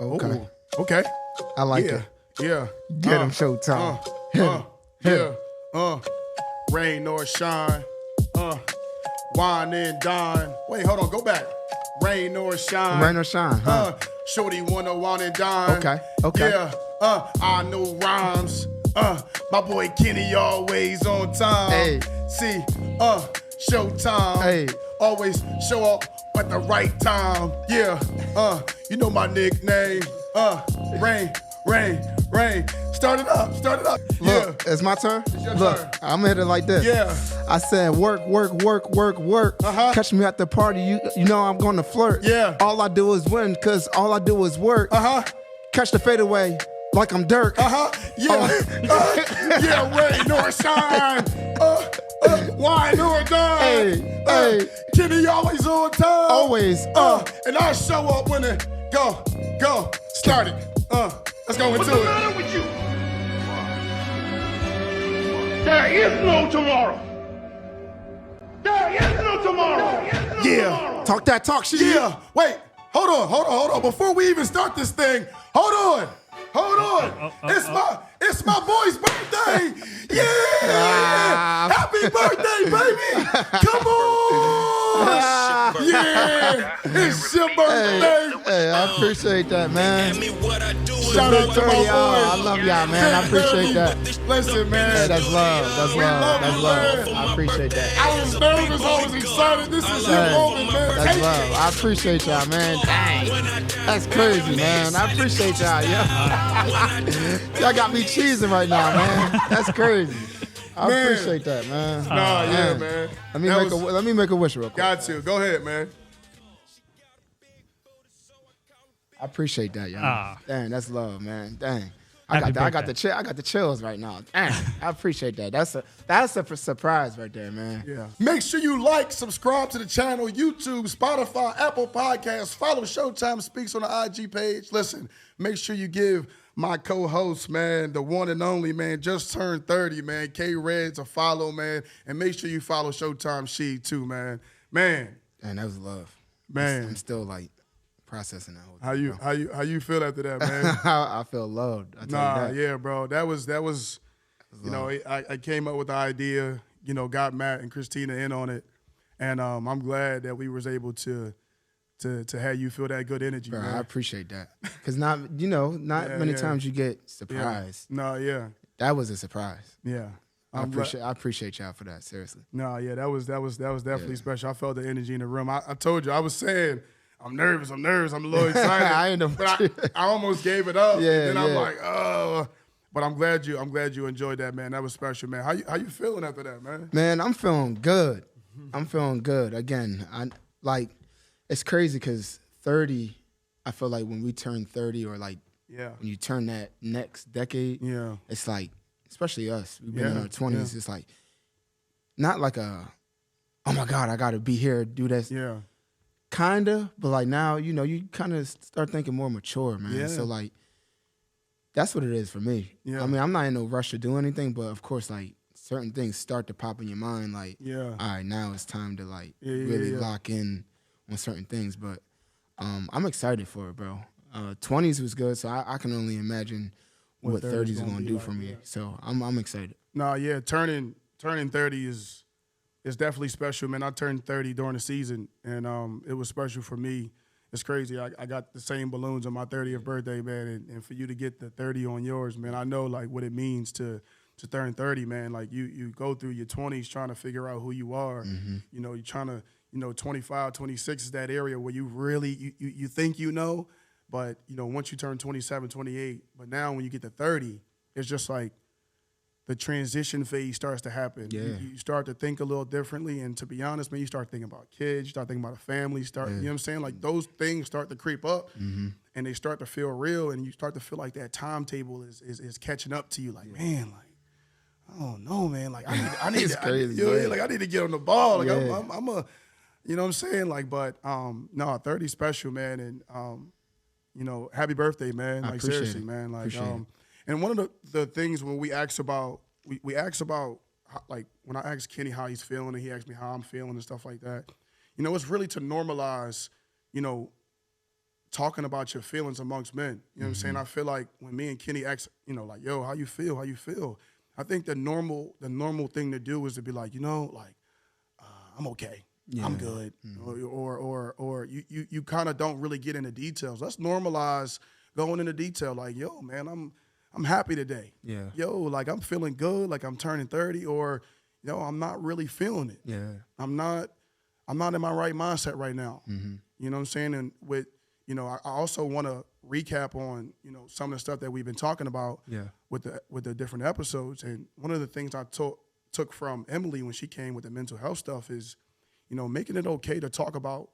Okay. Ooh, okay. I like it. Yeah. Get him Showtime. Rain or shine. Wine and dine. Wait, hold on. Go back. Rain or shine. Rain or shine, huh? Shorty wanna wine and dine. Okay. Yeah. I know rhymes. My boy Kenny always on time. Hey. See, Showtime. Hey. Always show up at the right time. Yeah. You know my nickname. Rain. Start it up. Look, it's my turn. your Look, turn. I'm gonna hit it like this. Yeah. I said work. Catch me at the party. You know I'm gonna flirt. Yeah. All I do is win, cause all I do is work. Catch the fadeaway like I'm Dirk. Yeah. Yeah, rain or shine. Wine or dine. Hey. Kenny always on time. Always. And I show up when it go. Start it. Let's go into What's the it. matter with you? There is no tomorrow. There is no tomorrow. Yeah. Talk that talk shit. Yeah. Wait. Hold on. Before we even start this thing, hold on. It's my boy's birthday. Yeah. Happy birthday, baby. Come on. Yeah. It's your birthday. Hey, I appreciate that, man. Shout out to my boy. I love y'all, man. I appreciate that. Listen, man. Hey, that's love. love you, man. I appreciate that. I was nervous. I was excited. This is your moment, man. That's Take love. I appreciate y'all, man. Dang. That's crazy, man. I appreciate y'all. Yeah. Y'all got me cheesing right now, man. That's crazy. I appreciate that, man. Yeah, man. Let me make a wish real quick. Got to. Go ahead, man. I appreciate that, y'all. Dang, that's love, man. Dang. I Happy got birthday. I got the chills right now. Dang. I appreciate that. That's a surprise right there, man. Yeah. Make sure you like, subscribe to the channel, YouTube, Spotify, Apple Podcasts. Follow ShowTimeSpeaks on the IG page. Listen, make sure you give my co-host, man, the one and only, man, just turned 30, man, K-Reds a follow, man. And make sure you follow Showtime She too, man. Man. And that was love. Man. I'm still like processing that whole How thing. you feel after that, man? I feel loved. I tell you that. Yeah, bro. That was you know, I came up with the idea, you know, got Matt and Christina in on it. And I'm glad that we was able to have you feel that good energy, Bro, man. I appreciate that. Because not many times you get surprised. Yeah. No, yeah. That was a surprise. Yeah. I appreciate y'all for that, seriously. No, yeah, that was definitely special. I felt the energy in the room. I told you, I was saying, I'm nervous, I'm a little excited. I ain't know. But I almost gave it up. Yeah, and then I'm yeah. like, oh. But I'm glad you enjoyed that, man. That was special, man. How you feeling after that, man? Man, I'm feeling good. I'm feeling good. Again, it's crazy because 30, I feel like when we turn 30 or like when you turn that next decade, it's like, especially us, we've been in our 20s, it's like, not like oh my God, I got to be here, do this. Yeah. Kind of, but like now, you know, you kind of start thinking more mature, man. Yeah. So like, that's what it is for me. Yeah. I mean, I'm not in no rush to do anything, but of course, like, certain things start to pop in your mind, like, all right, now it's time to like really lock in on certain things. But I'm excited for it, bro. 20s was good, so I can only imagine what 30s is gonna do for me. So I'm excited. No, yeah, turning 30 is definitely special, man. I turned 30 during the season, and it was special for me. It's crazy. I got the same balloons on my 30th birthday, man, and for you to get the 30 on yours, man, I know like what it means to turn 30, man. Like you go through your 20s trying to figure out who you are. Mm-hmm. You know, you're trying to, 25, 26 is that area where you really, you think you know, but, you know, once you turn 27, 28, but now when you get to 30, it's just like the transition phase starts to happen. Yeah. You start to think a little differently, and to be honest, man, you start thinking about kids, you start thinking about a family, you know what I'm saying? Like those things start to creep up, and they start to feel real, and you start to feel like that timetable is catching up to you. Like, man, like, I don't know, man. Like, I need It's crazy, I need to get on the ball. Like, Yeah. I'm a, you know what I'm saying? Like, but no, 30 special, man, and you know, happy birthday, man. Like, appreciate seriously, it. man. Like, Appreciate it. and one of the things when we ask about, we ask about, like, when I ask Kenny how he's feeling and he asked me how I'm feeling and stuff like that, you know, it's really to normalize, you know, talking about your feelings amongst men. You know what I'm saying? I feel like when me and Kenny ask, like, yo, how you feel? How you feel? I think the normal thing to do is to be like, I'm okay. Yeah. I'm good. Or you kind of don't really get into details. Let's normalize going into detail. Like, yo, man, I'm happy today. Yeah. Yo, like I'm feeling good. Like I'm turning 30. Or, I'm not really feeling it. Yeah. I'm not in my right mindset right now. Mm-hmm. You know what I'm saying? And with, I also want to recap on, some of the stuff that we've been talking about with the different episodes. And one of the things I took from Emily when she came with the mental health stuff is, making it okay to talk about,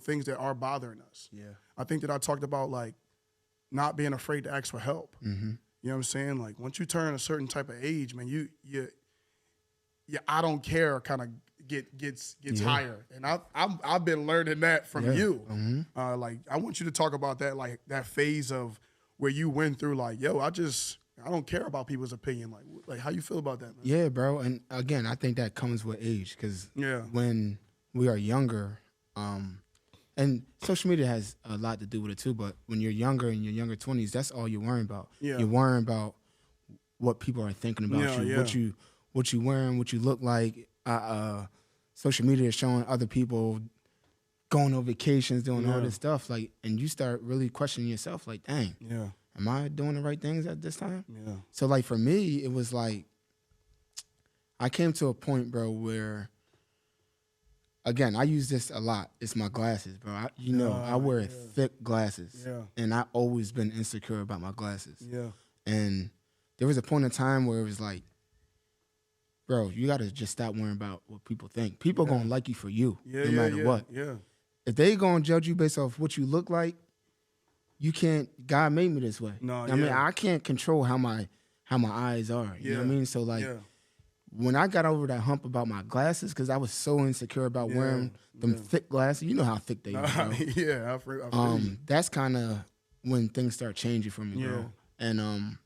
things that are bothering us. Yeah. I think that I talked about like not being afraid to ask for help. Mm-hmm. You know what I'm saying? Like once you turn a certain type of age, man, you I don't care kind of gets higher. And I've been learning that from you. Mm-hmm. Like I want you to talk about that, like that phase of where you went through like, yo, I don't care about people's opinion. Like how you feel about that, man? Yeah, bro. And again, I think that comes with age because when we are younger, and social media has a lot to do with it too, but when you're younger, in your younger 20s, that's all you're worrying about. Yeah. You're worrying about what people are thinking about you, what you wearing, what you look like. Social media is showing other people going on vacations, doing all this stuff, like, and you start really questioning yourself, like, dang, am I doing the right things at this time? Yeah. So, like, for me, it was like, I came to a point, bro, where, again, I use this a lot. It's my glasses, bro. I wear thick glasses, and I've always been insecure about my glasses. Yeah. And there was a point in time where it was like, bro, you got to just stop worrying about what people think. People going to like you for you, no matter what. Yeah. If they going to judge you based off what you look like, you can't. God made me this way. I mean, I can't control how my eyes are. You know what I mean? So like, when I got over that hump about my glasses, because I was so insecure about wearing them thick glasses. You know how thick they are, bro. I that's kind of when things start changing for me, bro. And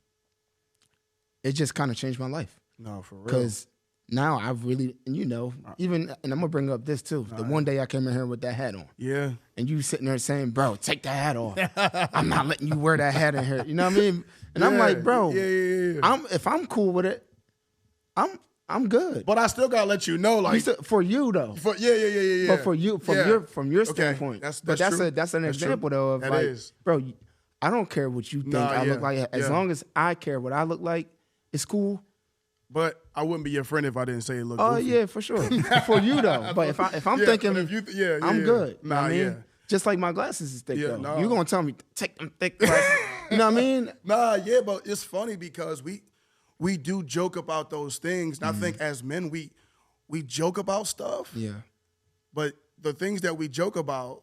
it just kind of changed my life. No, for real. Because now I really, and even, and I'm going to bring up this too. The one day I came in here with that hat on. Yeah. And you sitting there saying, bro, take that hat off. I'm not letting you wear that hat in here. You know what I mean? And I'm like, bro, if I'm cool with it, I'm good. But I still got to let you know, like. For you, though. But for you, from your standpoint. That's an example, though, of like, bro, I don't care what you think I look like. As long as I care what I look like, it's cool. But I wouldn't be your friend if I didn't say it looked goofy. Oh, yeah, for sure. For you, though. But if I'm thinking, I'm good. Nah, I mean? Just like my glasses is thick, though. Nah. You're going to tell me, take them thick glasses. You know what I mean? But it's funny because we do joke about those things. And I think as men, we joke about stuff. Yeah. But the things that we joke about,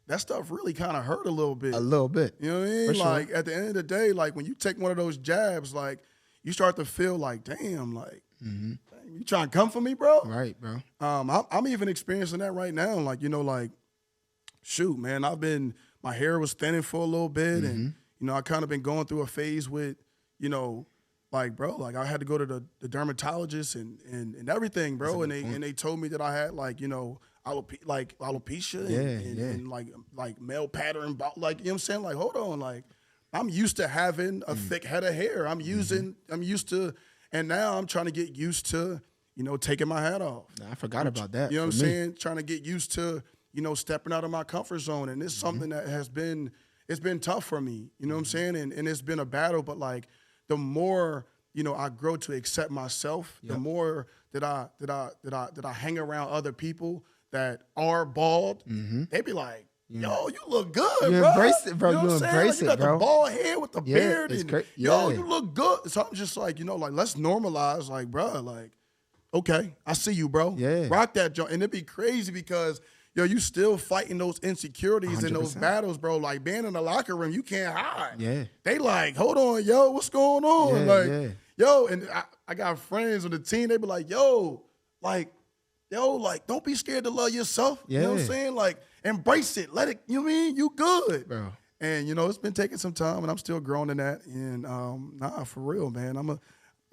that stuff really kind of hurt a little bit. A little bit. You know what I mean? Like, at the end of the day, like, when you take one of those jabs, like, you start to feel like, damn, like, you trying to come for me, bro? Right, bro. I'm even experiencing that right now. Like, shoot, man, my hair was thinning for a little bit. And, I kind of been going through a phase with, like, bro, like I had to go to the dermatologist and everything, bro. And they told me that I had, like, alopecia and like male pattern, like, you know what I'm saying? Like, hold on, like, I'm used to having a thick head of hair. I'm used to, and now I'm trying to get used to, taking my hat off. I forgot about that. You know what I'm saying? Trying to get used to, stepping out of my comfort zone. And it's something that it's been tough for me. You know what I'm saying? And it's been a battle, but like the more, I grow to accept myself, the more that I hang around other people that are bald, they be like, yo, you look good, you bro. Embrace it, bro. You embrace you got it, bro. The bald head with the beard. And, yo, you look good. So I'm just like, like, let's normalize, like, bro, like, okay, I see you, bro. Yeah. Rock that joint. And it'd be crazy because, you still fighting those insecurities 100%. And those battles, bro. Like, being in the locker room, you can't hide. Yeah. They like, hold on, yo, what's going on? Yo, and I got friends on the team, they be like, like, don't be scared to love yourself. Yeah. You know what I'm saying? Like, embrace it. Let it, you know what I mean? You good. Bro. And, it's been taking some time, and I'm still growing in that. And, for real, man.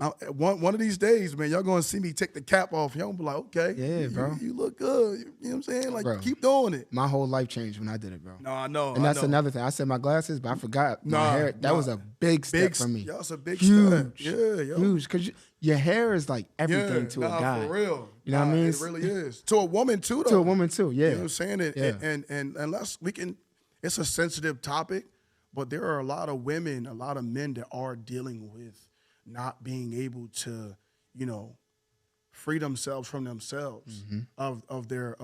Now, one of these days, man, y'all gonna see me take the cap off. Y'all gonna be like, okay, yeah, bro, you look good. You know what I'm saying? Like, bro, keep doing it. My whole life changed when I did it, bro. No, I know. And that's another thing. I said my glasses, but I forgot my hair. That was a big step for me. Y'all's a big huge step. Yeah, yo. Huge. Because your hair is like everything to a guy. For real. You know what I mean? It really is. To a woman, too, though. To a woman, too, yeah. You know what I'm saying? And unless we can, it's a sensitive topic, but there are a lot of women, a lot of men that are dealing with not being able to, you know, free themselves from themselves of their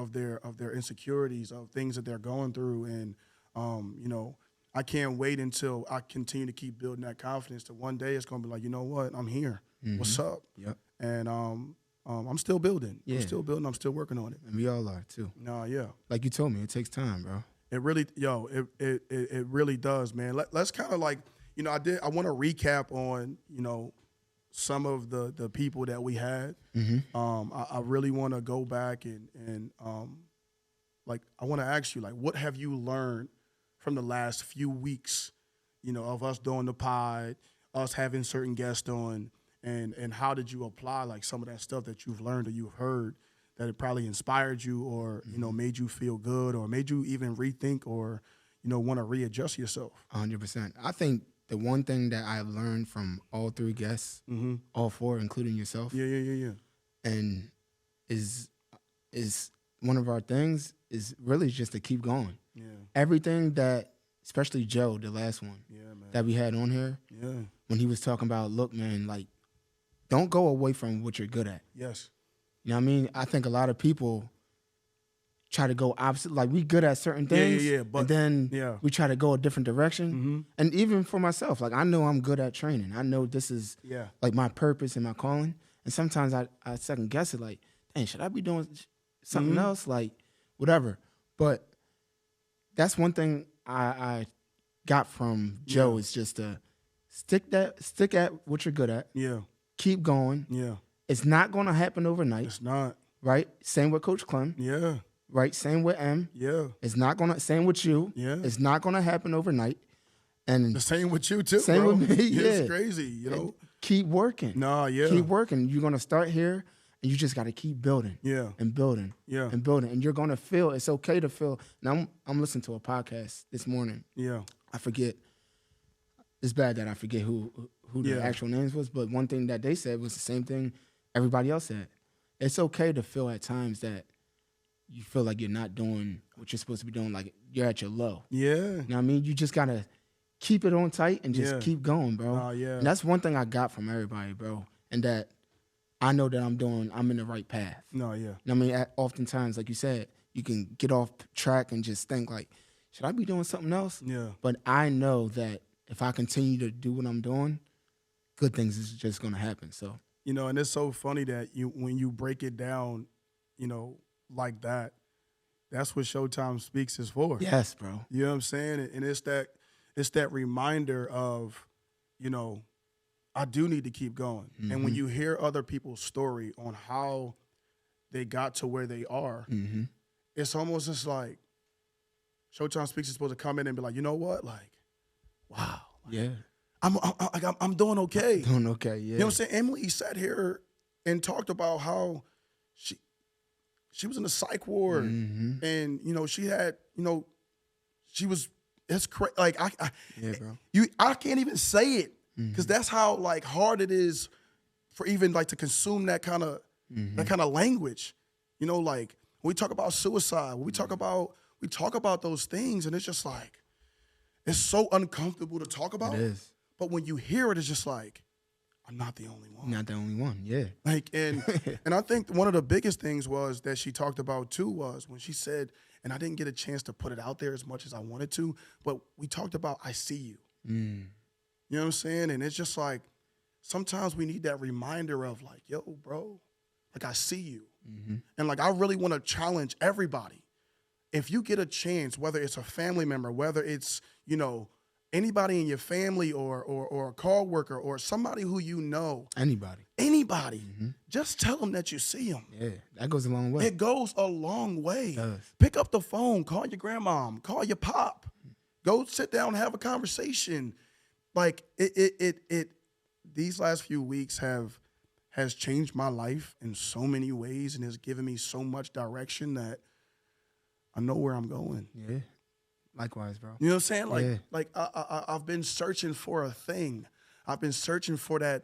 insecurities, of things that they're going through. And you know, I can't wait until I continue to keep building that confidence that one day it's gonna be like, you know what, I'm here. What's up? Yep. And I'm still building. Yeah. I'm still building, I'm still working on it. And we all are too. No, yeah. Like you told me, it takes time, bro. It really, it really does, man. Let's kind of like, you know, I want to recap on, you know, some of the people that we had. I really want to go back and like, I want to ask you, like, what have you learned from the last few weeks, you know, of us doing the pod, us having certain guests on, and how did you apply, like, some of that stuff that you've learned or you've heard that it probably inspired you or, you know, made you feel good or made you even rethink or, you know, want to readjust yourself? 100%. I think the one thing that I've learned from all three guests, all four, including yourself, and is one of our things is really just to keep going. Yeah. Everything that, especially Joe, the last one, that we had on here, when he was talking about, look, man, like, don't go away from what you're good at. Yes. You know what I mean? I think a lot of people try to go opposite. Like, we good at certain things, but then we try to go a different direction. And even for myself, like, I know I'm good at training. I know this is like my purpose and my calling. And sometimes I second guess it, like, dang, should I be doing something else? Like, whatever. But that's one thing I got from Joe is just to stick at what you're good at. Yeah. Keep going. Yeah. It's not going to happen overnight. It's not. Right? Same with Coach Clem. Yeah. Right? Same with M. Yeah. It's not going to, same with you. Yeah. It's not going to happen overnight. And the same with you too, same bro. with me, It's crazy, you know? And keep working. Nah, yeah. Keep working. You're going to start here, and you just got to keep building. Yeah. And building. Yeah. And building. And you're going to feel, it's okay to feel. Now, I'm listening to a podcast this morning. Yeah. I forget. It's bad that I forget who the actual names was, but one thing that they said was the same thing everybody else said. It's okay to feel at times that you feel like you're not doing what you're supposed to be doing, like you're at your low. Yeah. You know what I mean? You just got to keep it on tight and just keep going, bro. And that's one thing I got from everybody, bro, and that I know that I'm in the right path. No, yeah. You know what I mean? Oftentimes, like you said, you can get off track and just think like, should I be doing something else? Yeah. But I know that if I continue to do what I'm doing, good things is just going to happen. So, you know, and it's so funny that when you break it down, you know, like that, that's what ShowTimeSpeaks is for. Yes, bro. You know what I'm saying? And it's that reminder of, you know, I do need to keep going. And when you hear other people's story on how they got to where they are, it's almost just like ShowTimeSpeaks is supposed to come in and be like, you know what? Like, wow. Yeah. I'm doing okay. Doing okay, yeah. You know what I'm saying? Emily sat here and talked about how she was in the psych ward, and you know she had, you know, she was. It's crazy. Like I can't even say it because that's how like hard it is for even like to consume that kind of language. You know, like when we talk about suicide, when we talk about those things, and it's just like it's so uncomfortable to talk about. It is. But when you hear it, it's just like, I'm not the only one. Not the only one, yeah. Like, and I think one of the biggest things was that she talked about too was when she said, and I didn't get a chance to put it out there as much as I wanted to, but we talked about, I see you. You know what I'm saying? And it's just like, sometimes we need that reminder of like, yo, bro, like I see you. And like, I really want to challenge everybody. If you get a chance, whether it's a family member, whether it's, you know, anybody in your family or a co-worker or somebody who you know. Anybody. Just tell them that you see them. Yeah, that goes a long way. It goes a long way. It does. Pick up the phone, call your grandmom, call your pop. Go sit down and have a conversation. Like these last few weeks has changed my life in so many ways and has given me so much direction that I know where I'm going. Yeah. Likewise, bro. You know what I'm saying? Like I've been searching for a thing. I've been searching for that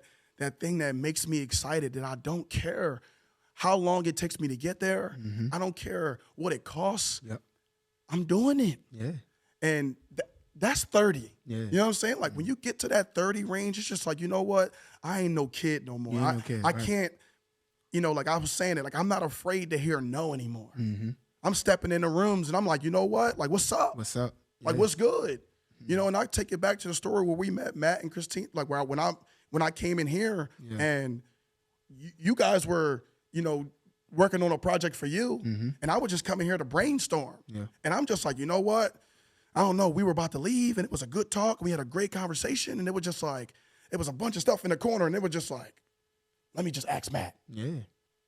thing that makes me excited, that I don't care how long it takes me to get there. Mm-hmm. I don't care what it costs. Yep. I'm doing it. Yeah. And that's 30. Yeah. You know what I'm saying? Like when you get to that 30 range, it's just like, you know what? I ain't no kid no more. I can't, you know, like I was saying it, like I'm not afraid to hear no anymore. Mm-hmm. I'm stepping in the rooms and I'm like, you know what? Like, what's up? What's up? Like, what's good? You know, and I take it back to the story where we met Matt and Christine, like when I came in here and you guys were, you know, working on a project for you, and I was just coming here to brainstorm. Yeah. And I'm just like, you know what? I don't know. We were about to leave, and it was a good talk. We had a great conversation, and it was just like, it was a bunch of stuff in the corner, and it was just like, let me just ask Matt. Yeah.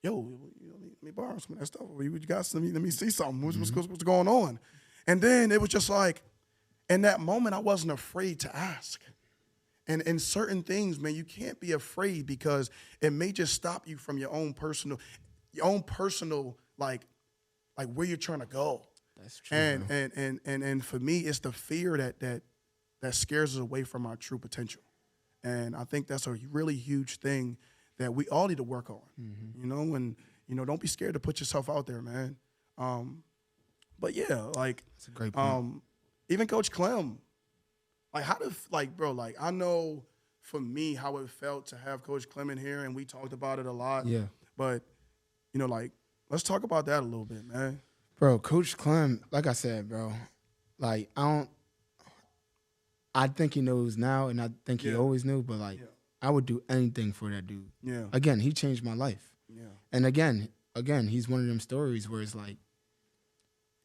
Yo, let me borrow some of that stuff. You got some? Let me see something. What's going on? And then it was just like, in that moment, I wasn't afraid to ask. And in certain things, man, you can't be afraid because it may just stop you from your own personal, like where you're trying to go. That's true. And for me, it's the fear that scares us away from our true potential. And I think that's a really huge thing that we all need to work on. Mm-hmm. You know, and don't be scared to put yourself out there, man. But yeah, like that's a great point. Even Coach Clem, like I know for me how it felt to have Coach Clem in here, and we talked about it a lot. Yeah. But like let's talk about that a little bit, man. Bro, Coach Clem, like I said, bro, like I think he knows now, and I think he always knew, but like I would do anything for that dude. Yeah. Again, he changed my life. Yeah. And again, he's one of them stories where it's like,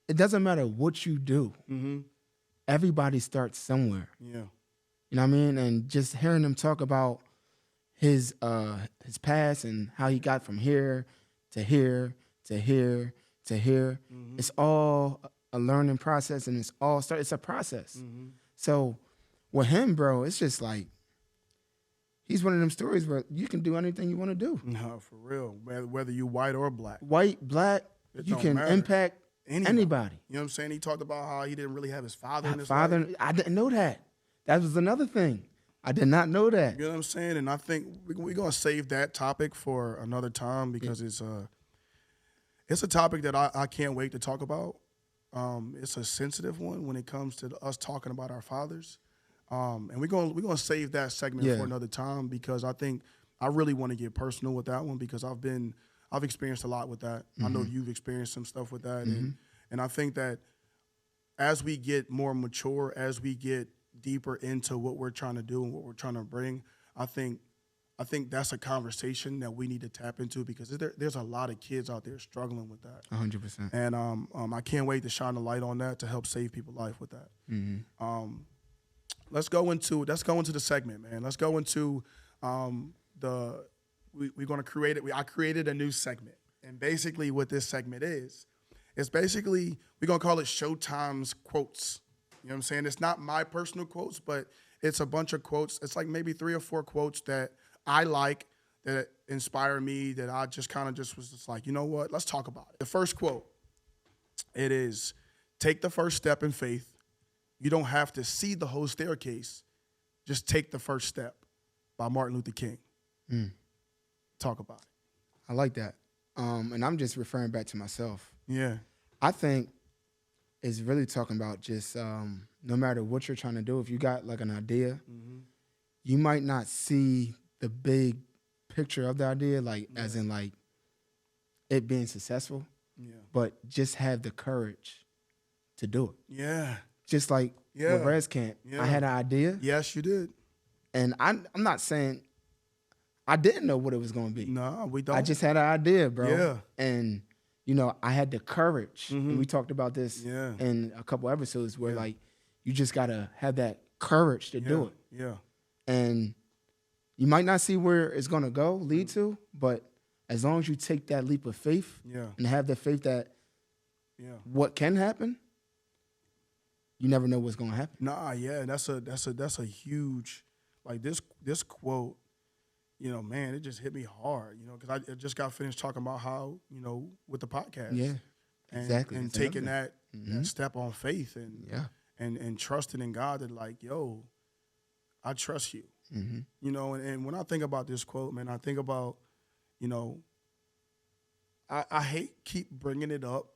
it doesn't matter what you do. Mm-hmm. Everybody starts somewhere. Yeah. You know what I mean? And just hearing him talk about his past and how he got from here to here to here to here, it's all a learning process, and it's a process. Mm-hmm. So with him, bro, it's just like, he's one of them stories where you can do anything you want to do. No, for real. Whether you white or black. White, black, you can impact anybody. You know what I'm saying? He talked about how he didn't really have his father in his life. I didn't know that. That was another thing. I did not know that. You know what I'm saying? And I think we're going to save that topic for another time because it's a topic that I can't wait to talk about. It's a sensitive one when it comes to us talking about our fathers. And we're gonna save that segment for another time because I think I really want to get personal with that one because I've experienced a lot with that. Mm-hmm. I know you've experienced some stuff with that, and I think that as we get more mature, as we get deeper into what we're trying to do and what we're trying to bring, I think that's a conversation that we need to tap into because there's a lot of kids out there struggling with that. 100%. And I can't wait to shine a light on that to help save people's life with that. Mm-hmm. Let's go into the segment, man. Let's go into we're going to create it. I created a new segment, and basically what this segment is basically we're going to call it Showtime's quotes. You know what I'm saying? It's not my personal quotes, but it's a bunch of quotes. It's like maybe 3 or 4 quotes that I like, that inspire me, that I just kind of was just like, you know what? Let's talk about it. The first quote, it is, take the first step in faith. You don't have to see the whole staircase. Just take the first step, by Martin Luther King. Talk about it. I like that. And I'm just referring back to myself. Yeah. I think it's really talking about just no matter what you're trying to do, if you got like an idea, you might not see the big picture of the idea, like as in like it being successful, but just have the courage to do it. Yeah. Just like with Res Camp, I had an idea. Yes, you did. And I'm not saying I didn't know what it was going to be. No, we don't. I just had an idea, bro. Yeah. And, I had the courage. And we talked about this in a couple episodes where, like, you just got to have that courage to do it. Yeah. And you might not see where it's going to lead to, but as long as you take that leap of faith and have the faith that what can happen, you never know what's going to happen. Nah, yeah, that's a huge, like this quote you know, man, it just hit me hard, you know, because I just got finished talking about how, you know, with the podcast. Yeah, exactly. And taking that step on faith and trusting in God that, like, yo, I trust you. You know, and when I think about this quote, man, I think about, you know, I keep bringing it up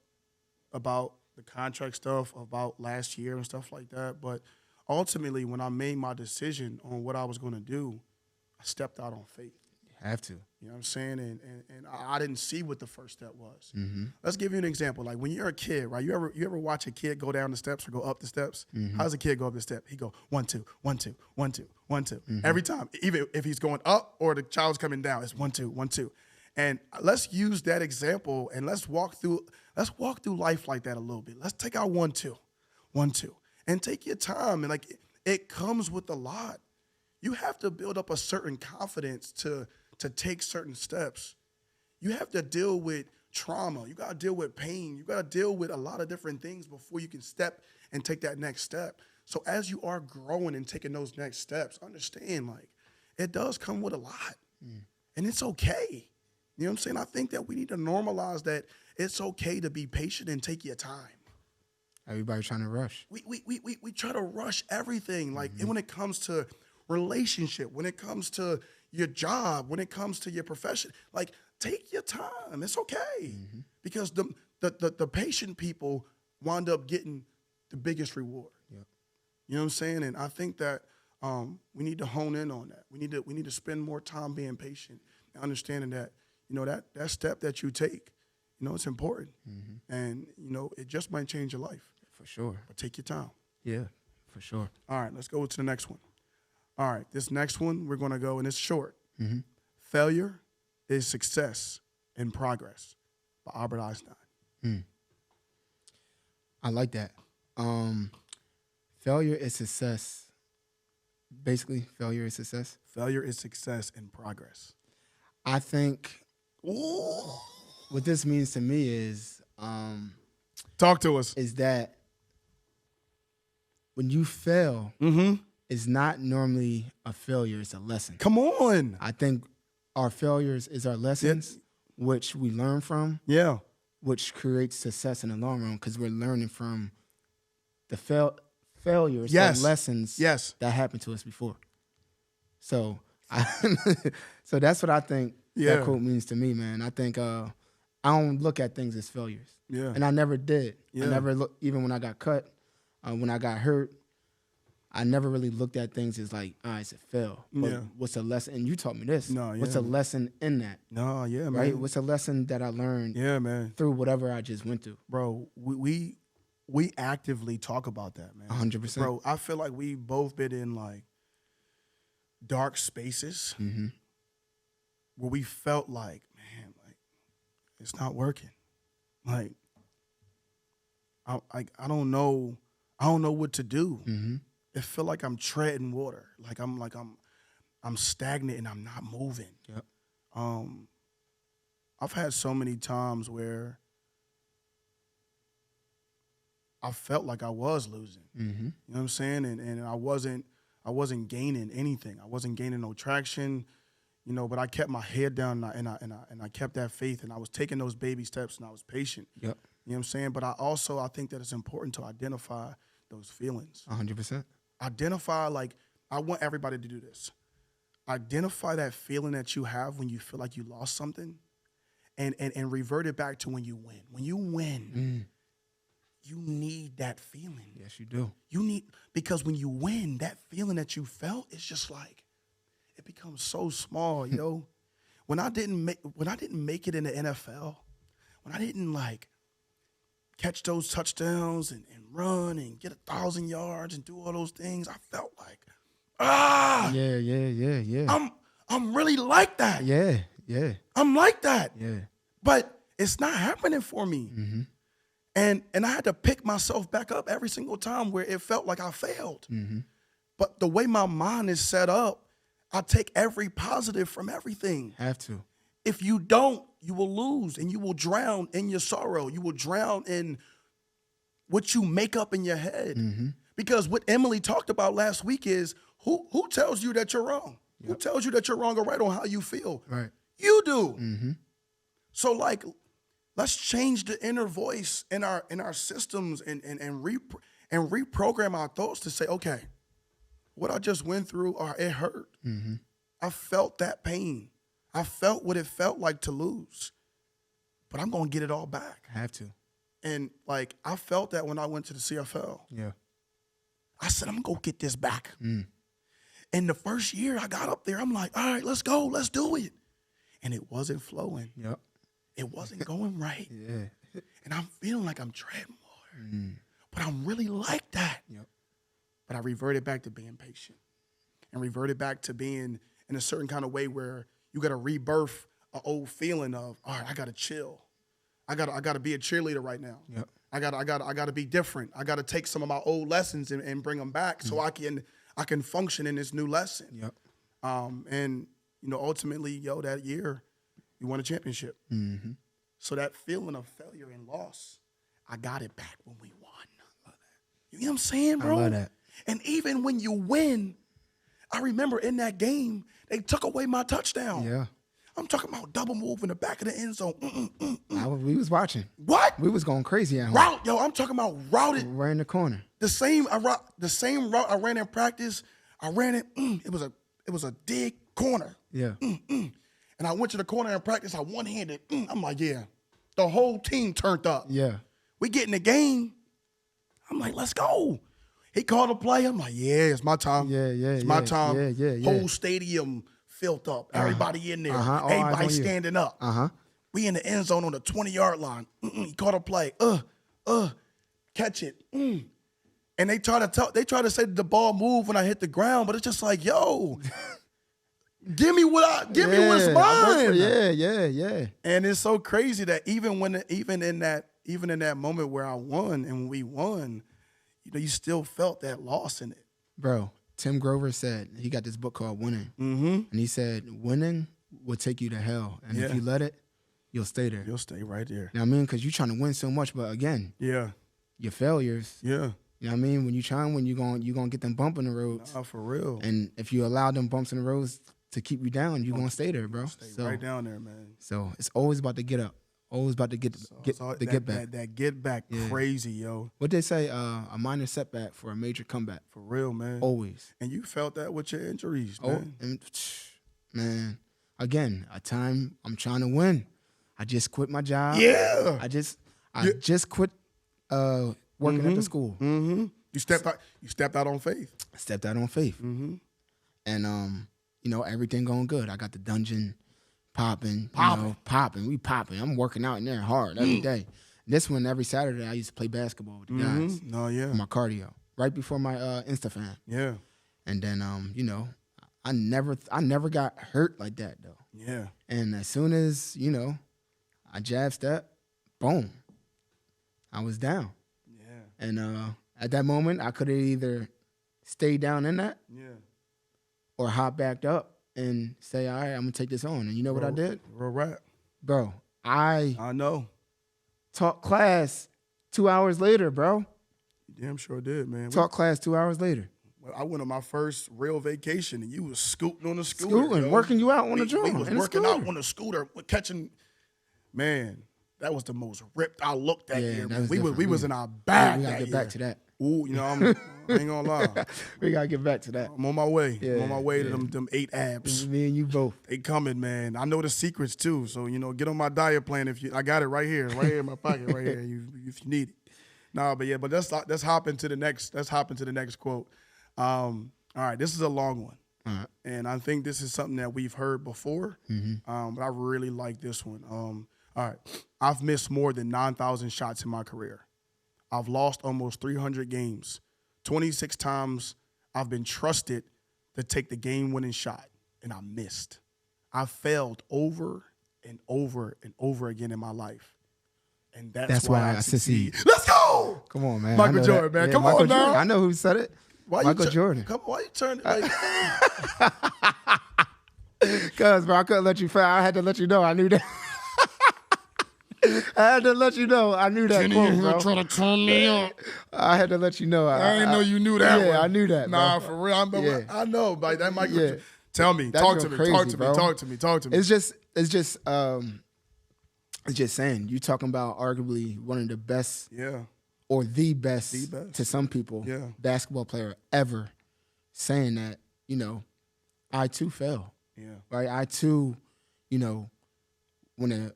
about the contract stuff, about last year and stuff like that. But ultimately, when I made my decision on what I was going to do, I stepped out on faith. You have to. You know what I'm saying? And I didn't see what the first step was. Let's give you an example. Like when you're a kid, right? You ever watch a kid go down the steps or go up the steps? How does a kid go up the step? He go 1, 2, 1, 2, 1, 2, 1, 2. Every time, even if he's going up or the child's coming down, it's 1, 2, 1, 2. And let's use that example and let's walk through life like that a little bit. Let's take our 1, 2, 1, 2, and take your time. And like it comes with a lot. You have to build up a certain confidence to take certain steps. You have to deal with trauma. You got to deal with pain. You got to deal with a lot of different things before you can step and take that next step. So as you are growing and taking those next steps, understand, like, it does come with a lot. And it's okay. You know what I'm saying? I think that we need to normalize that it's okay to be patient and take your time. Everybody trying to rush. We try to rush everything. Like, and when it comes to relationship, when it comes to your job, when it comes to your profession, like, take your time. It's okay. Because the patient people wind up getting the biggest reward. Yep. You know what I'm saying? And I think that we need to hone in on that. We need to spend more time being patient and understanding that, you know, that step that you take, you know, it's important. And, you know, it just might change your life. For sure. But take your time. Yeah, for sure. All right, let's go to the next one. All right, this next one, we're going to go, and it's short. Failure is success in progress by Albert Einstein. I like that. Failure is success. Basically, failure is success. Failure is success in progress. I think what this means to me is Talk to us. Is that when you fail, it's not normally a failure, it's a lesson. Come on. I think our failures is our lessons, which we learn from. Yeah. Which creates success in the long run because we're learning from the failures, Yes. the lessons Yes. that happened to us before. So, so that's what I think Yeah. that quote means to me, man. I think I don't look at things as failures. Yeah. And I never did. Yeah. I never looked, even when I got cut, when I got hurt, I never really looked at things as like, all right, it's a fail. But Yeah. what's a lesson? And you taught me this. No, What's yeah. a lesson in that? No, yeah, man. Right? What's a lesson that I learned Yeah, man. through whatever I just went through? Bro, we actively talk about that, man. 100%. Bro, I feel like we both been in like dark spaces where we felt like, man, like it's not working. Like I don't know what to do. It feel like I'm treading water. Like I'm stagnant and I'm not moving. Yep. I've had so many times where I felt like I was losing. You know what I'm saying? And I wasn't gaining anything. I wasn't gaining no traction, you know, but I kept my head down and I kept that faith and I was taking those baby steps and I was patient. Yep. You know what I'm saying? But I think that it's important to identify those feelings. 100%. Identify, like, I want everybody to do this. Identify that feeling that you have when you feel like you lost something and revert it back to when you win. When you win, you need that feeling. Yes, you do. Because when you win, that feeling that you felt, it's just like, it becomes so small, yo. When I didn't make it in the NFL, when I didn't like catch those touchdowns and run and get 1,000 yards and do all those things, I felt like, Yeah. I'm really like that. Yeah. I'm like that. Yeah. But it's not happening for me. And I had to pick myself back up every single time where it felt like I failed. But the way my mind is set up, I take every positive from everything. Have to. If you don't, you will lose and you will drown in your sorrow. You will drown in what you make up in your head. Because what Emily talked about last week is who tells you that you're wrong? Who tells you that you're wrong or right on how you feel? Right. You do. So like, let's change the inner voice in our systems and reprogram our thoughts to say, okay, what I just went through, it hurt. I felt that pain. I felt what it felt like to lose, but I'm gonna get it all back. I have to. And like, I felt that when I went to the CFL. Yeah. I said, I'm gonna go get this back. And the first year I got up there, I'm like, all right, let's go, let's do it. And it wasn't flowing. Yep. It wasn't going right. Yeah. And I'm feeling like I'm treading water. But I'm really like that. Yep. But I reverted back to being patient and reverted back to being in a certain kind of way where you got to rebirth an old feeling of, all right, I got to chill. I got to be a cheerleader right now. Yep. I got to be different. I got to take some of my old lessons and bring them back so I can function in this new lesson. Yep. And you know, ultimately, that year, we won a championship. So that feeling of failure and loss, I got it back when we won. I love that. You know what I'm saying, bro? I love that. And even when you win, I remember in that game, they took away my touchdown. Yeah. I'm talking about double move in the back of the end zone. We was watching. What? We was going crazy at home. Route, I'm talking about routed. Right in the corner. The same route I ran in practice. I ran it. It was a dig corner. Yeah. And I went to the corner in practice. I one-handed. I'm like, yeah. The whole team turned up. Yeah. We get in the game. I'm like, let's go. He called a play. I'm like, yeah, it's my time. Yeah. It's my time. Yeah. Whole stadium filled up. Everybody in there. Everybody standing up. We in the end zone on the 20-yard line. He caught a play. Catch it. And they try to say that the ball moved when I hit the ground, but it's just like, yo, give me what's mine. Yeah. And it's so crazy that even in that moment where I won and when we won, you still felt that loss in it. Bro, Tim Grover said, he got this book called Winning. And he said, winning will take you to hell. And if you let it, you'll stay there. You'll stay right there. You know what I mean? Because you're trying to win so much, but again, your failures. Yeah. You know what I mean? When you try and win, you're gonna get them bump in the roads. Nah, for real. And if you allow them bumps in the roads to keep you down, you're gonna stay there, bro. Stay right down there, man. So it's always about to get up. Always about to get back. That get back, crazy, yo. What they say, a minor setback for a major comeback. For real, man. Always. And you felt that with your injuries, man. And, man, again, a time I'm trying to win. I just quit my job. Yeah. I just quit working at the school. You stepped out on faith. I stepped out on faith. And everything going good. I got the dungeon popping. We popping. I'm working out in there hard every day. This one, every Saturday, I used to play basketball with the guys. Oh, yeah. For my cardio. Right before my InstaFam. Yeah. And then, I never got hurt like that, though. Yeah. And as soon as, I jab step, boom, I was down. Yeah. And at that moment, I could have either stayed down in that or hop back up and say, all right, I'm going to take this on. And you know what I did? Real rap. Bro, I know. Taught class 2 hours later, bro. You damn sure did, man. Taught class 2 hours later. I went on my first real vacation, and you was scooting on the scooter. Scooting, working you out on the joint. We was working out on the scooter, catching. Man, that was the most ripped I looked that year. Man. We was in our bag. We gotta get back to that. Ooh, I ain't gonna lie. We gotta get back to that. I'm on my way. I'm on my way to them 8 abs. Me and you both. They coming, man. I know the secrets too. So get on my diet plan I got it right here in my pocket, right here. If you need it. Nah, but let's hop into the next. Let's hop into the next quote. All right, this is a long one. All right. And I think this is something that we've heard before. But I really like this one. All right, I've missed more than 9,000 shots in my career. I've lost almost 300 games. 26 times I've been trusted to take the game-winning shot, and I missed. I failed over and over and over again in my life. And that's why I succeed. Let's go! Come on, man. Michael Jordan, man. Come on now. I know who said it. Michael Jordan. Why you turn it like Cuz, bro, I couldn't let you fail. I had to let you know. I knew that. I had to let you know. I knew that quote, bro. Trying to turn me up. I had to let you know. I didn't know you knew that one. I knew that, bro. Nah, for real. I know. Like that Michael Tell me. Talk to me. Talk to me. It's just saying, you talking about arguably one of the best, or the best to some people, basketball player ever, saying that, you know, I too fell. Yeah. Right? I too, you know, when a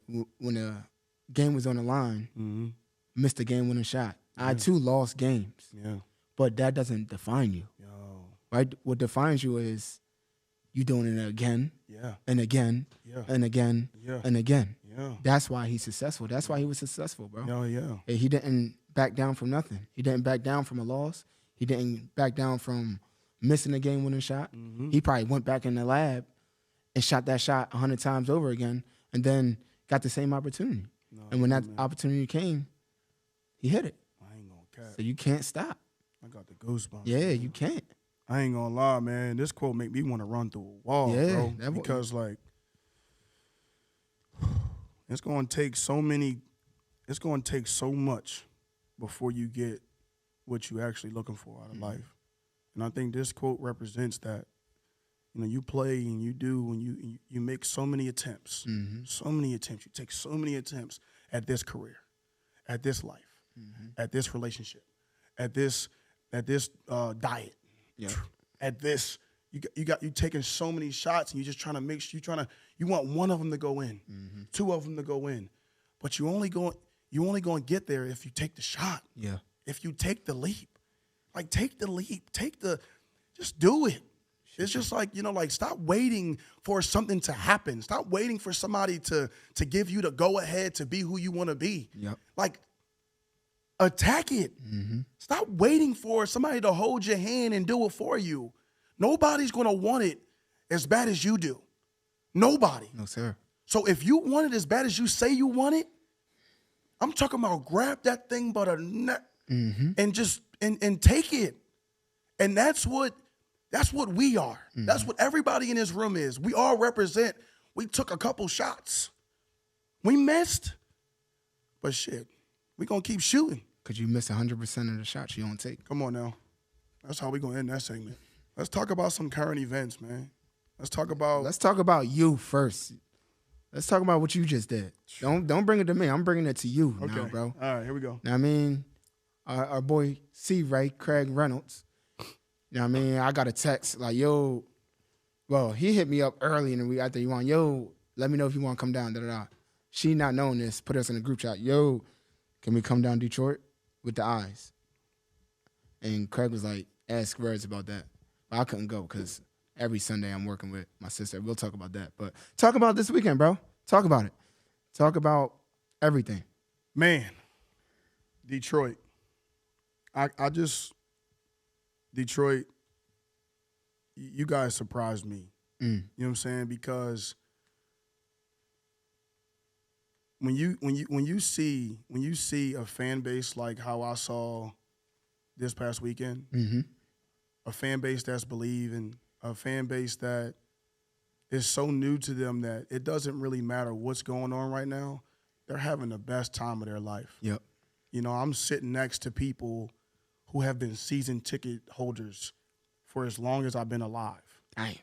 game was on the line, missed a game-winning shot. I too lost games. Yeah. But that doesn't define you. Right? What defines you is you doing it again, and again, and again, and again. Yeah. That's why he's successful. That's why he was successful, bro. Oh, yeah. And he didn't back down from nothing. He didn't back down from a loss. He didn't back down from missing a game-winning shot. He probably went back in the lab and shot that shot 100 times over again, and then got the same opportunity. And when that opportunity came, he hit it. I ain't gonna cap. So you can't stop. I got the goosebumps. Yeah, man. You can't. I ain't gonna lie, man. This quote make me want to run through a wall, bro. Because like, it's gonna take so much before you get what you actually looking for out of life. And I think this quote represents that. You know, you play and you do, and you make so many attempts, so many attempts. You take so many attempts at this career, at this life, at this relationship, at this diet, at this. You taking so many shots, and you're just trying to make sure you want one of them to go in, two of them to go in, but you only going to get there if you take the shot. Yeah. If you take the leap, like take the leap, just do it. It's just like, you know, like stop waiting for something to happen. Stop waiting for somebody to give you the go ahead to be who you want to be. Yep. Like attack it. Stop waiting for somebody to hold your hand and do it for you. Nobody's going to want it as bad as you do. Nobody. No, sir. So if you want it as bad as you say you want it, I'm talking about grab that thing by the neck and just and take it. And that's what we are. That's what everybody in this room is. We all represent. We took a couple shots. We missed. But shit, we going to keep shooting. Because you miss 100% of the shots you don't take. Come on now. That's how we going to end that segment. Let's talk about some current events, man. Let's talk about you first. Let's talk about what you just did. Don't bring it to me. I'm bringing it to you now, bro. All right, here we go. Now, I mean, our boy C-Ray, Craig Reynolds. You know what I mean? I got a text like, yo, well, he hit me up early in the week after you want, yo, let me know if you want to come down, da-da-da. She not knowing this, put us in a group chat, yo, can we come down Detroit with the eyes? And Craig was like, ask Reds about that. But I couldn't go because every Sunday I'm working with my sister. We'll talk about that. But talk about this weekend, bro. Talk about it. Talk about everything. Man, Detroit. Detroit, you guys surprised me. You know what I'm saying? Because when you see a fan base like how I saw this past weekend, a fan base that's believing, a fan base that is so new to them that it doesn't really matter what's going on right now. They're having the best time of their life. Yep. You know, I'm sitting next to people who have been season ticket holders for as long as I've been alive. Damn.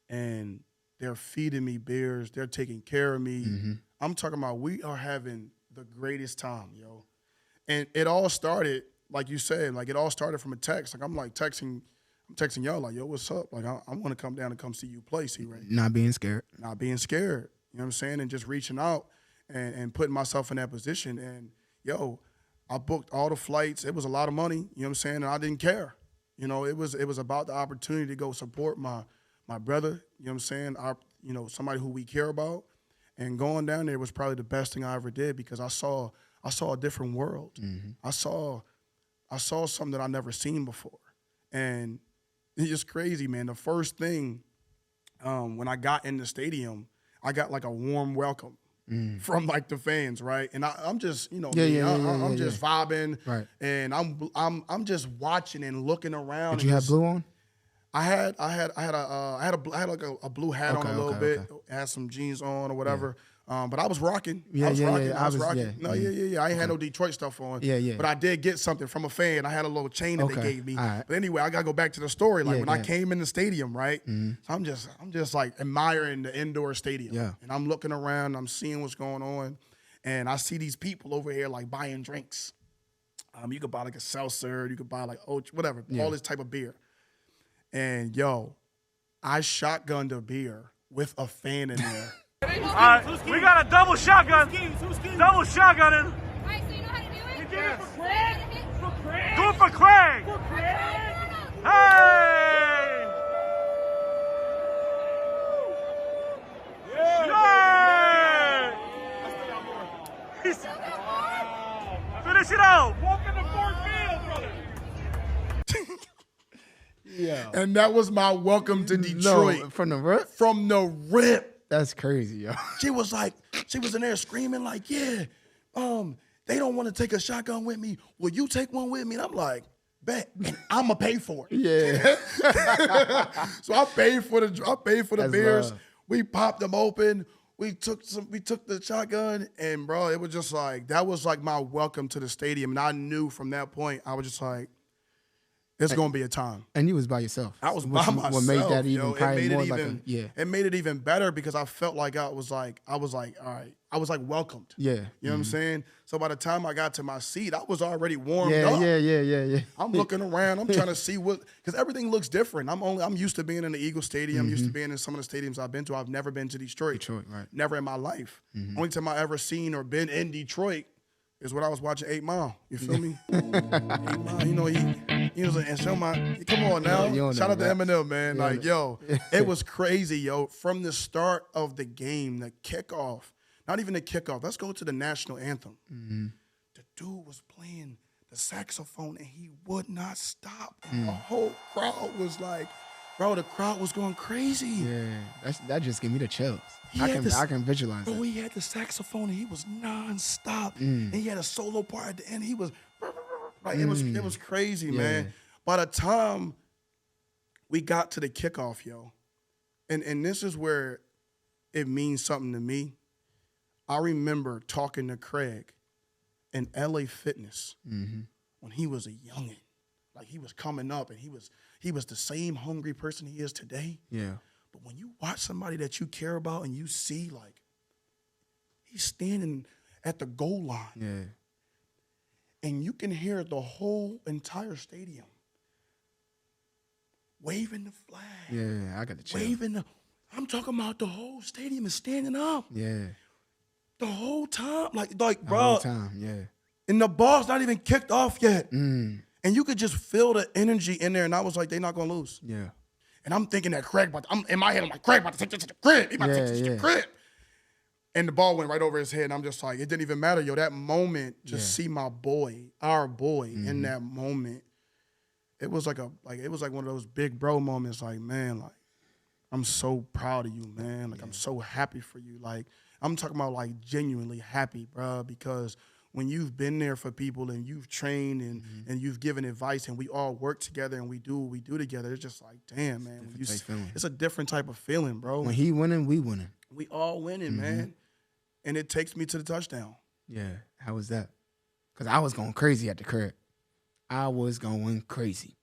And they're feeding me beers. They're taking care of me. I'm talking about we are having the greatest time, yo. And it all started, like you said, like it all started from a text. Like I'm texting y'all like, yo, what's up? Like I want to come down and come see you play, C-Ray. Not being scared. Not being scared. You know what I'm saying? And just reaching out and putting myself in that position. And, yo, I booked all the flights. It was a lot of money, you know what I'm saying? And I didn't care. You know, it was about the opportunity to go support my brother, you know what I'm saying? Somebody who we care about. And going down there was probably the best thing I ever did because I saw a different world. I saw something that I never seen before. And it's just crazy, man. The first thing when I got in the stadium, I got like a warm welcome. From like the fans, right? And I'm just, I'm just vibing, right? And I'm just watching and looking around. Did you have blue on? I had like a blue hat on a little bit. Okay. Had some jeans on or whatever. But I was rocking. Yeah, I was rocking. I was rocking. yeah. No, yeah. I ain't had no Detroit stuff on. Yeah. But I did get something from a fan. I had a little chain that they gave me. Right. But anyway, I gotta go back to the story. Like when I ahead. came in the stadium, right? So I'm just like admiring the indoor stadium. Yeah. And I'm looking around, I'm seeing what's going on. And I see these people over here like buying drinks. You could buy like a seltzer, you could buy like whatever, all this type of beer. And yo, I shotgunned a beer with a fan in there. All right, we got a double shotgun. Double shotgunning. All right, so you know how to do it? You did it for Craig? For Craig? Do it for Craig. For Craig? Hey! Yeah! Finish it out. Welcome to Fort Field, brother. Yeah. And that was my welcome to Detroit. No, from the rip? From the rip. That's crazy, yo. She was in there screaming like, yeah, they don't want to take a shotgun with me. Will you take one with me? And I'm like, bet, and I'm gonna pay for it. Yeah. So I paid for the That's beers. love. We popped them open. We took the shotgun, and bro, it was just like, that was like my welcome to the stadium. And I knew from that point, I was just like, it's gonna be a time. And you was by yourself. I was by myself. What made that even yo. probably more like a, yeah. It made it even better because I felt like I was like, all right. I was like welcomed. Yeah. You know what I'm saying? So by the time I got to my seat, I was already warmed Yeah, up. yeah. I'm looking around. I'm trying to see because everything looks different. I'm used to being in the Eagle Stadium. Used to being in some of the stadiums I've been to. I've never been to Detroit. Detroit, right. Never in my life. Only time I ever seen or been in Detroit is when I was watching 8 Mile. You feel me? 8 Mile, you know, he was like, and show my, come on now. Shout out to Eminem, man. Like, yo, it was crazy, yo. From the start of the game, the kickoff, not even the kickoff, let's go to the national anthem. The dude was playing the saxophone and he would not stop. And the whole crowd was like, bro, the crowd was going crazy. Yeah. That just gave me the chills. I can visualize bro, that. he had the saxophone and he was nonstop. And he had a solo part at the end. He was like, it was crazy, man. By the time we got to the kickoff, yo, and this is where it means something to me. I remember talking to Craig in LA Fitness when he was a youngin'. Like he was coming up and he was the same hungry person he is today. Yeah. But when you watch somebody that you care about and you see like he's standing at the goal line. Yeah. And you can hear the whole entire stadium waving the flag. Yeah, I got the chill. I'm talking about the whole stadium is standing up. Yeah. The whole time. Like bro. The whole time, yeah. And the ball's not even kicked off yet. And you could just feel the energy in there. And I was like, they're not going to lose. Yeah. And I'm thinking that Craig, in my head, I'm like, Craig about to take this to the crib. He about to take this to the crib. And the ball went right over his head. And I'm just like, it didn't even matter, yo. That moment, just see my boy, our boy, in that moment. It was like one of those big bro moments. Like, man, like, I'm so proud of you, man. Like, I'm so happy for you. Like, I'm talking about like genuinely happy, bro, because when you've been there for people and you've trained and you've given advice and we all work together and we do what we do together, it's just like, damn, man. It's a different type of feeling, bro. When he winning, we winning. We all winning, man. And it takes me to the touchdown. Yeah. How was that? Because I was going crazy at the crib. I was going crazy.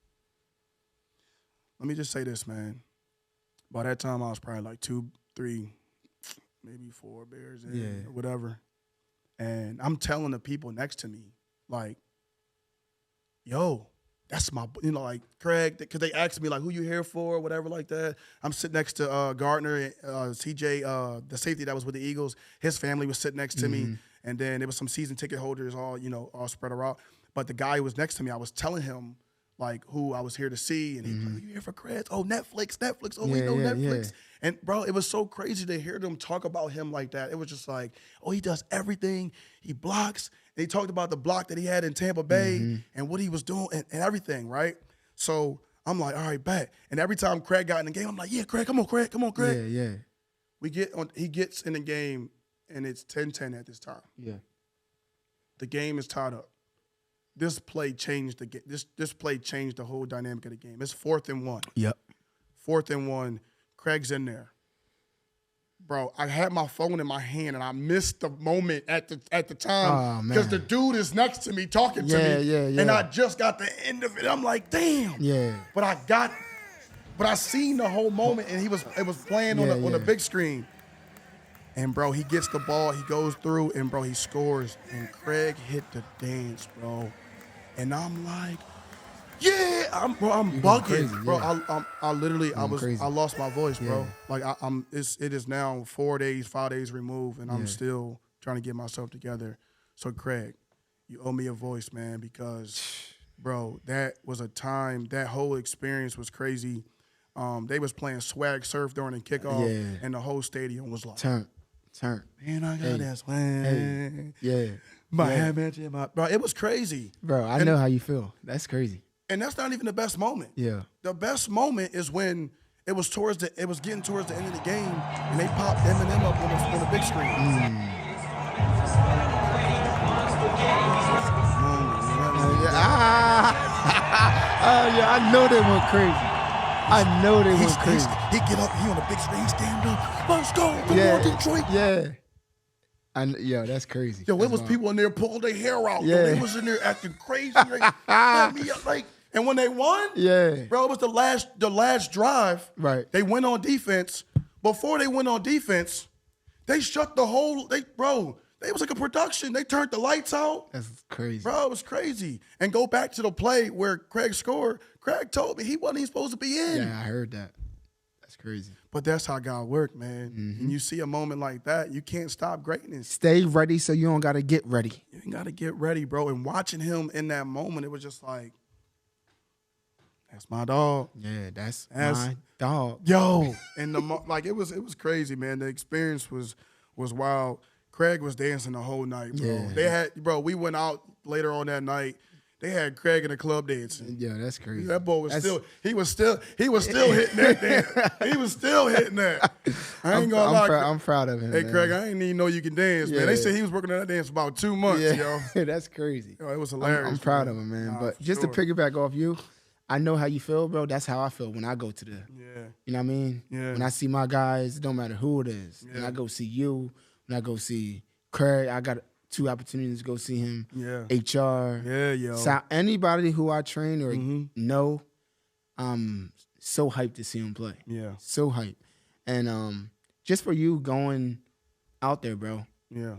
Let me just say this, man. By that time, I was probably like 2, 3, maybe 4 beers in or whatever. And I'm telling the people next to me, like, yo, that's my, like Craig, because they asked me like, who you here for or whatever like that. I'm sitting next to Gardner, CJ, the safety that was with the Eagles. His family was sitting next to me. And then there was some season ticket holders all spread around. But the guy who was next to me, I was telling him like who I was here to see. And he was like, you here for Craig? Oh, Netflix. Oh, we know Netflix. Yeah. And, bro, it was so crazy to hear them talk about him like that. It was just like, oh, he does everything. He blocks. They talked about the block that he had in Tampa Bay and what he was doing and everything, right? So I'm like, all right, bet. And every time Craig got in the game, I'm like, yeah, Craig, come on, Craig. Yeah. He gets in the game, and it's 10-10 at this time. Yeah. The game is tied up. This play changed the game. This play changed the whole dynamic of the game. It's 4th and 1. Yep. 4th and 1. Craig's in there. bro, I had my phone in my hand and I missed the moment at the time because the dude is next to me talking to me. Yeah. And I just got the end of it. I'm like, damn. Yeah. But I seen the whole moment and it was playing on the big screen. And bro, he gets the ball, he goes through, and bro, he scores. And Craig hit the dance, bro. And I'm like, yeah, I'm bugging, crazy, bro. yeah. I literally, Crazy. I lost my voice, bro. Yeah. Like it is now 5 days removed, and I'm still trying to get myself together. So Craig, you owe me a voice, man, because, bro, that was a time. That whole experience was crazy. They was playing swag surf during the kickoff, and the whole stadium was like, turn. Man, I got that swag. Yeah. Bro, it was crazy. Bro, I know how you feel. That's crazy. And that's not even the best moment. Yeah. The best moment is when it was getting towards the end of the game, and they popped Eminem up on the big screen. I know they went crazy. I know they went crazy. He get up, he on the big screen, he stand up. Let's go, come on, Detroit. Yeah. That's crazy. Yo, it was people in there pulling their hair out. Yo, they was in there acting crazy. And when they won, bro, it was the last drive. Right. They went on defense. Before they went on defense, they shut the whole. It was like a production. They turned the lights out. That's crazy. Bro, it was crazy. And go back to the play where Craig scored. Craig told me he wasn't even supposed to be in. Yeah, I heard that. That's crazy. But that's how God worked, man. And you see a moment like that, you can't stop greatness. Stay ready so you don't got to get ready. You ain't got to get ready, bro. And watching him in that moment, it was just like, that's my dog. Yeah, that's my dog. Yo. And it was crazy, man. The experience was wild. Craig was dancing the whole night, bro. Yeah. We went out later on that night. They had Craig in the club dancing. Yeah, that's crazy. That boy was still hitting that dance. He was still hitting that. I ain't gonna lie. I'm proud of him. Hey, man. Craig, I didn't even know you can dance, man. They said he was working on that dance for about 2 months, yo. That's crazy. Yo, it was hilarious. I'm proud of him, man. But just to piggyback off you, I know how you feel, bro. That's how I feel when I go to the, you know what I mean? Yeah. When I see my guys, it don't matter who it is. When I go see you, when I go see Craig, I got 2 opportunities to go see him. Yeah. HR. Yeah, yo. So anybody who I train or know, I'm so hyped to see him play. Yeah. So hyped. And just for you going out there, bro. Yeah.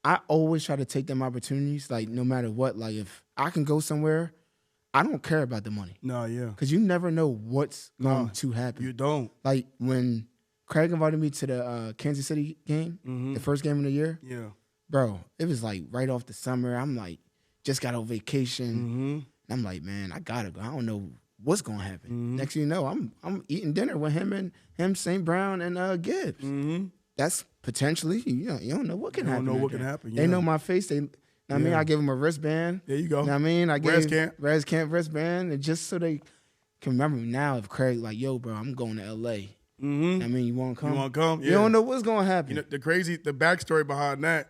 I always try to take them opportunities, like no matter what. Like if I can go somewhere, I don't care about the money. No, yeah. Because you never know what's going to happen. You don't. Like when Craig invited me to the Kansas City game, the first game of the year. Yeah. Bro, it was like right off the summer. I'm like, just got on vacation. And I'm like, man, I gotta go. I don't know what's gonna happen. Next thing you know, I'm eating dinner with him, St. Brown, and Gibbs. That's potentially, you don't know what can happen. You don't know what can happen. Yeah. They know my face. I mean, I gave him a wristband. There you go. I mean, I gave Res Camp wristband, and just so they can remember me now. If Craig like, yo, bro, I'm going to L.A. I mean, you want to come? You want to come? Yeah. You don't know what's going to happen. You know, the backstory behind that,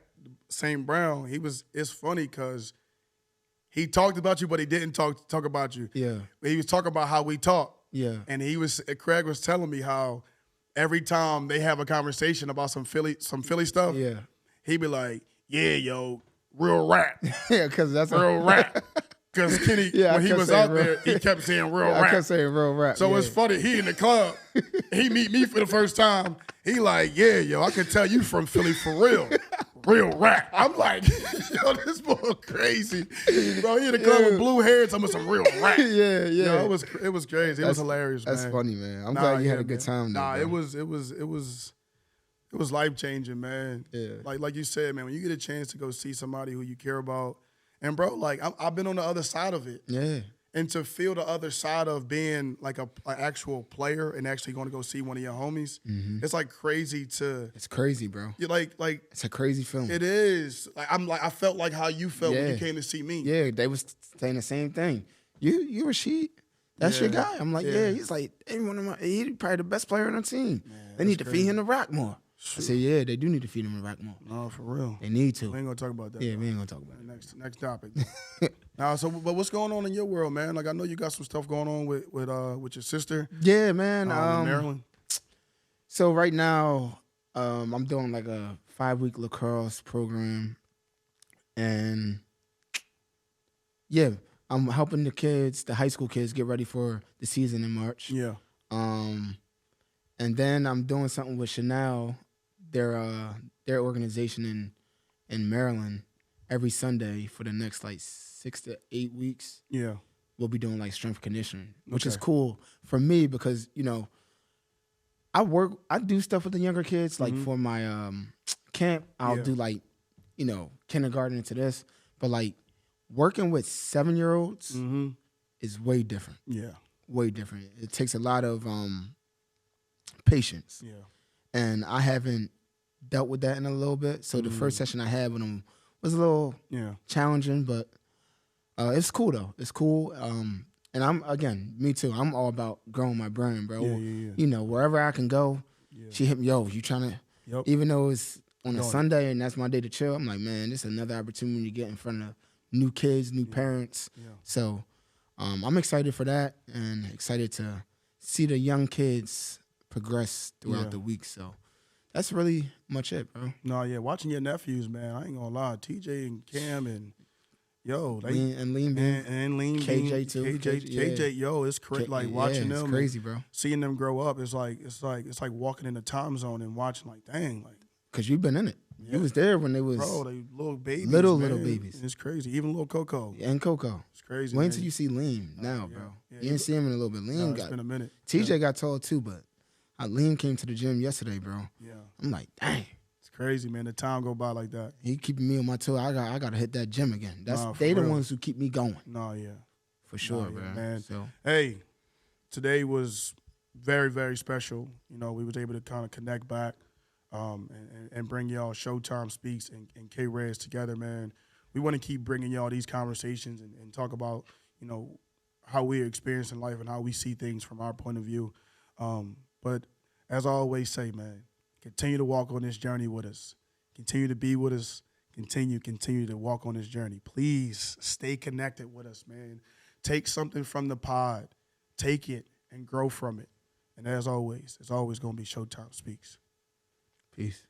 St. Brown, it's funny because he talked about you, but he didn't talk about you. Yeah. He was talking about how we talk. Yeah. And Craig was telling me how every time they have a conversation about some Philly stuff, he'd be like, yeah, yo, real rap. Yeah, because that's real rap. Because Kenny, when he was out there, he kept saying real rap. I kept saying real rap. So it's funny. He in the club. He meet me for the first time. He like, yeah, yo, I can tell you from Philly for real. Real rap. I'm like, yo, this boy crazy. Bro, he in the club with blue hair talking about some real rap. Yeah. Yo, it was crazy. It was hilarious, man. That's funny, man. I'm glad you had a good time, though. Nah, it was life-changing, man. Yeah. Like you said, man, when you get a chance to go see somebody who you care about, and bro, like I've been on the other side of it. Yeah. And to feel the other side of being like an actual player and actually going to go see one of your homies, it's like crazy to. It's crazy, bro. You like it's a crazy feeling. It is. I felt like how you felt when you came to see me. Yeah, they was saying the same thing. You Rashid, that's your guy. I'm like, he's like he's probably the best player on the team. Man, they need to feed him the rock more. I said, yeah, they do need to feed him the rock more. No, for real. They need to. We ain't gonna talk about that. Yeah, we ain't gonna talk about it. Next topic. But what's going on in your world, man? Like I know you got some stuff going on with your sister. Yeah, man. In Maryland. So right now, I'm doing like a 5-week lacrosse program, and yeah, I'm helping the high school kids, get ready for the season in March. Yeah. And then I'm doing something with Chanel, their organization in Maryland, every Sunday for the next like 6 to 8 weeks. Yeah. We'll be doing like strength conditioning, which is cool for me because, you know, I do stuff with the younger kids. Like for my camp, I'll do like, you know, kindergarten into this. But like working with 7-year-olds is way different. Yeah. Way different. It takes a lot of patience. Yeah. And I haven't dealt with that in a little bit. So the first session I had with them was a little challenging, but it's cool though. It's cool. And me too. I'm all about growing my brand, bro. Yeah. You know, wherever I can go, she hit me, yo, you trying to, even though it's on a Sunday and that's my day to chill, I'm like, man, this is another opportunity to get in front of new kids, new parents. Yeah. So I'm excited for that and excited to see the young kids progress throughout the week. So that's really much it, bro. No, yeah, watching your nephews, man, I ain't gonna lie. TJ and Cam and Lean Bean, KJ too. KJ, yo, it's crazy. Like watching them, it's crazy, bro. Seeing them grow up, it's like walking in a time zone and watching, like, dang, like. Cause you've been in it. You was there when they was they little babies, little babies. It's crazy. Even little Coco and Coco. It's crazy. Wait until you see Liam now, bro. You didn't see him in a little bit. Liam it's been a minute. TJ got tall too, but Liam came to the gym yesterday, bro. Yeah, I'm like, dang. Crazy, man. The time go by like that. He keeping me on my toe. I got to hit that gym again. They the ones who keep me going. No, yeah, for sure, man. So hey, today was very, very special. You know, we was able to kind of connect back, and bring y'all Showtime Speaks and K-Rez together, man. We want to keep bringing y'all these conversations and talk about, you know, how we're experiencing life and how we see things from our point of view. But as I always say, man. Continue to walk on this journey with us. Continue to be with us. Continue to walk on this journey. Please stay connected with us, man. Take something from the pod. Take it and grow from it. And as always, it's always going to be Showtime Speaks. Peace.